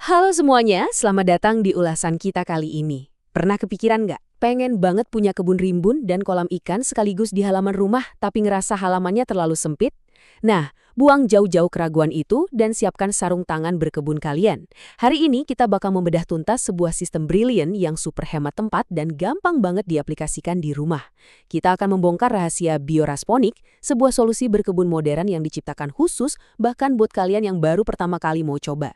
Halo semuanya, selamat datang di ulasan kita kali ini. Pernah kepikiran nggak? Pengen banget punya kebun rimbun dan kolam ikan sekaligus di halaman rumah, tapi ngerasa halamannya terlalu sempit? Nah, buang jauh-jauh keraguan itu dan siapkan sarung tangan berkebun kalian. Hari ini kita bakal membedah tuntas sebuah sistem brilian yang super hemat tempat dan gampang banget diaplikasikan di rumah. Kita akan membongkar rahasia biorasponik, sebuah solusi berkebun modern yang diciptakan khusus bahkan buat kalian yang baru pertama kali mau coba.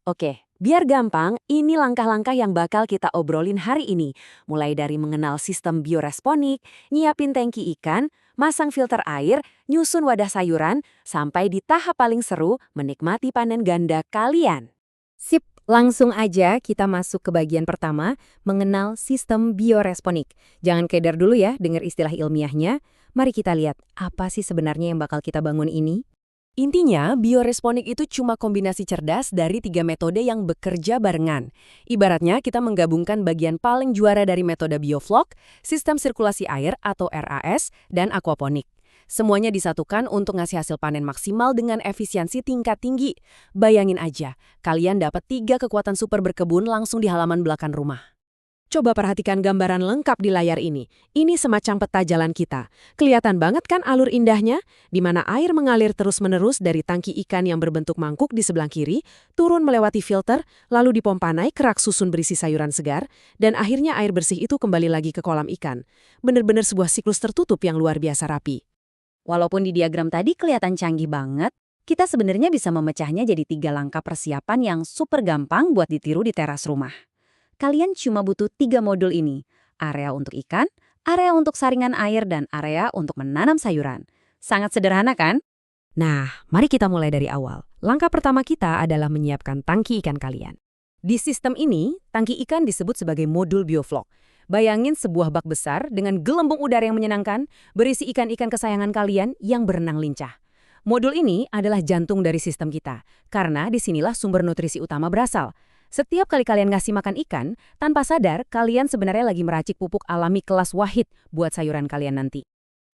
Oke, biar gampang, ini langkah-langkah yang bakal kita obrolin hari ini. Mulai dari mengenal sistem bioresponik, nyiapin tangki ikan, masang filter air, nyusun wadah sayuran, sampai di tahap paling seru, menikmati panen ganda kalian. Sip, langsung aja kita masuk ke bagian pertama, mengenal sistem bioresponik. Jangan keder dulu ya dengar istilah ilmiahnya. Mari kita lihat, apa sih sebenarnya yang bakal kita bangun ini? Intinya, bioresponik itu cuma kombinasi cerdas dari 3 metode yang bekerja barengan. Ibaratnya kita menggabungkan bagian paling juara dari metode bioflok, sistem sirkulasi air atau RAS, dan aquaponik. Semuanya disatukan untuk ngasih hasil panen maksimal dengan efisiensi tingkat tinggi. Bayangin aja, kalian dapat 3 kekuatan super berkebun langsung di halaman belakang rumah. Coba perhatikan gambaran lengkap di layar ini. Ini semacam peta jalan kita. Kelihatan banget kan alur indahnya? Di mana air mengalir terus-menerus dari tangki ikan yang berbentuk mangkuk di sebelah kiri, turun melewati filter, lalu dipompa naik ke rak susun berisi sayuran segar, dan akhirnya air bersih itu kembali lagi ke kolam ikan. Bener-bener sebuah siklus tertutup yang luar biasa rapi. Walaupun di diagram tadi kelihatan canggih banget, kita sebenarnya bisa memecahnya jadi 3 langkah persiapan yang super gampang buat ditiru di teras rumah. Kalian cuma butuh 3 modul ini, area untuk ikan, area untuk saringan air, dan area untuk menanam sayuran. Sangat sederhana kan? Nah, mari kita mulai dari awal. Langkah pertama kita adalah menyiapkan tangki ikan kalian. Di sistem ini, tangki ikan disebut sebagai modul bioflok. Bayangin sebuah bak besar dengan gelembung udara yang menyenangkan, berisi ikan-ikan kesayangan kalian yang berenang lincah. Modul ini adalah jantung dari sistem kita, karena disinilah sumber nutrisi utama berasal. Setiap kali kalian ngasih makan ikan, tanpa sadar kalian sebenarnya lagi meracik pupuk alami kelas wahid buat sayuran kalian nanti.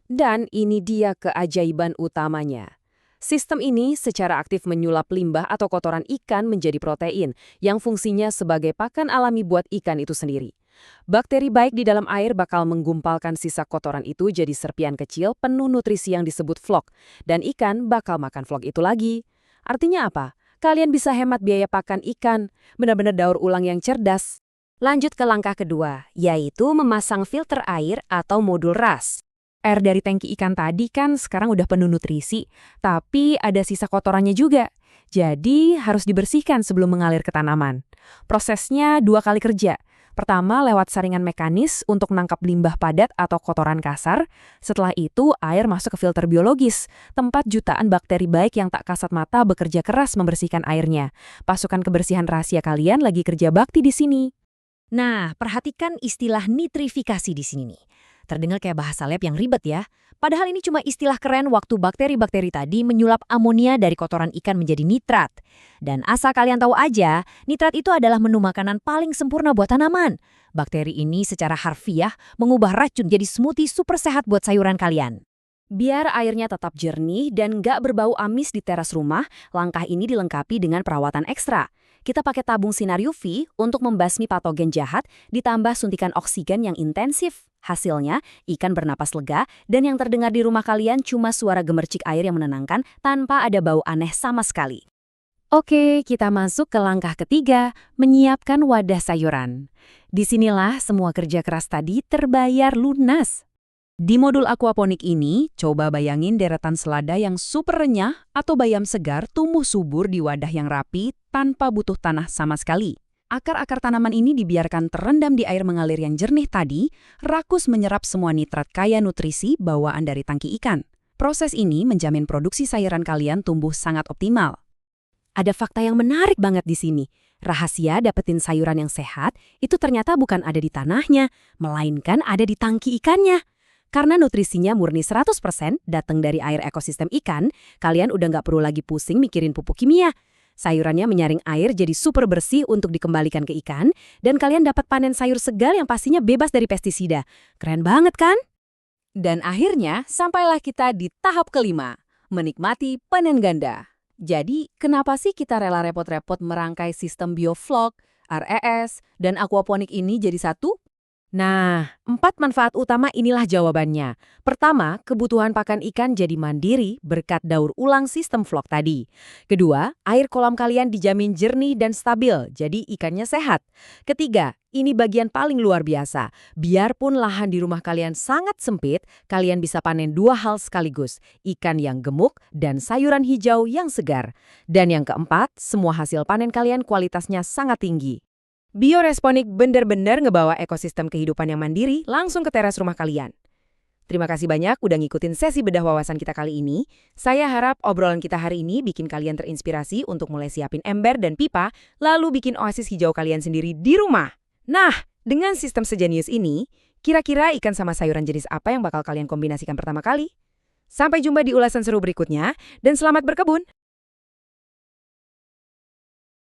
Dan ini dia keajaiban utamanya. Sistem ini secara aktif menyulap limbah atau kotoran ikan menjadi protein yang fungsinya sebagai pakan alami buat ikan itu sendiri. Bakteri baik di dalam air bakal menggumpalkan sisa kotoran itu jadi serpian kecil penuh nutrisi yang disebut flok, dan ikan bakal makan flok itu lagi. Artinya apa? Kalian bisa hemat biaya pakan ikan, benar-benar daur ulang yang cerdas. Lanjut ke langkah kedua, yaitu memasang filter air atau modul RAS. Air dari tangki ikan tadi kan sekarang udah penuh nutrisi, tapi ada sisa kotorannya juga. Jadi harus dibersihkan sebelum mengalir ke tanaman. Prosesnya 2 kali kerja. Pertama lewat saringan mekanis untuk nangkap limbah padat atau kotoran kasar. Setelah itu air masuk ke filter biologis, tempat jutaan bakteri baik yang tak kasat mata bekerja keras membersihkan airnya. Pasukan kebersihan rahasia kalian lagi kerja bakti di sini. Nah, perhatikan istilah nitrifikasi di sini nih. Terdengar kayak bahasa lab yang ribet ya. Padahal ini cuma istilah keren waktu bakteri-bakteri tadi menyulap amonia dari kotoran ikan menjadi nitrat. Dan asal kalian tahu aja, nitrat itu adalah menu makanan paling sempurna buat tanaman. Bakteri ini secara harfiah mengubah racun jadi smoothie super sehat buat sayuran kalian. Biar airnya tetap jernih dan nggak berbau amis di teras rumah, langkah ini dilengkapi dengan perawatan ekstra. Kita pakai tabung sinar UV untuk membasmi patogen jahat, ditambah suntikan oksigen yang intensif. Hasilnya, ikan bernapas lega dan yang terdengar di rumah kalian cuma suara gemercik air yang menenangkan tanpa ada bau aneh sama sekali. Oke, kita masuk ke langkah ketiga, menyiapkan wadah sayuran. Disinilah semua kerja keras tadi terbayar lunas. Di modul aquaponik ini, coba bayangin deretan selada yang super renyah atau bayam segar tumbuh subur di wadah yang rapi tanpa butuh tanah sama sekali. Akar-akar tanaman ini dibiarkan terendam di air mengalir yang jernih tadi, rakus menyerap semua nitrat kaya nutrisi bawaan dari tangki ikan. Proses ini menjamin produksi sayuran kalian tumbuh sangat optimal. Ada fakta yang menarik banget di sini. Rahasia dapetin sayuran yang sehat itu ternyata bukan ada di tanahnya, melainkan ada di tangki ikannya. Karena nutrisinya murni 100% datang dari air ekosistem ikan, kalian udah nggak perlu lagi pusing mikirin pupuk kimia. Sayurannya menyaring air jadi super bersih untuk dikembalikan ke ikan, dan kalian dapat panen sayur segar yang pastinya bebas dari pestisida. Keren banget kan? Dan akhirnya, sampailah kita di tahap kelima, menikmati panen ganda. Jadi, kenapa sih kita rela repot-repot merangkai sistem bioflok, RES, dan aquaponik ini jadi satu? Nah, 4 manfaat utama inilah jawabannya. Pertama, kebutuhan pakan ikan jadi mandiri berkat daur ulang sistem vlog tadi. Kedua, air kolam kalian dijamin jernih dan stabil, jadi ikannya sehat. Ketiga, ini bagian paling luar biasa. Biarpun lahan di rumah kalian sangat sempit, kalian bisa panen 2 hal sekaligus, ikan yang gemuk dan sayuran hijau yang segar. Dan yang keempat, semua hasil panen kalian kualitasnya sangat tinggi. Bioresponik bener-bener ngebawa ekosistem kehidupan yang mandiri langsung ke teras rumah kalian. Terima kasih banyak udah ngikutin sesi bedah wawasan kita kali ini. Saya harap obrolan kita hari ini bikin kalian terinspirasi untuk mulai siapin ember dan pipa, lalu bikin oasis hijau kalian sendiri di rumah. Nah, dengan sistem sejenius ini, kira-kira ikan sama sayuran jenis apa yang bakal kalian kombinasikan pertama kali? Sampai jumpa di ulasan seru berikutnya, dan selamat berkebun!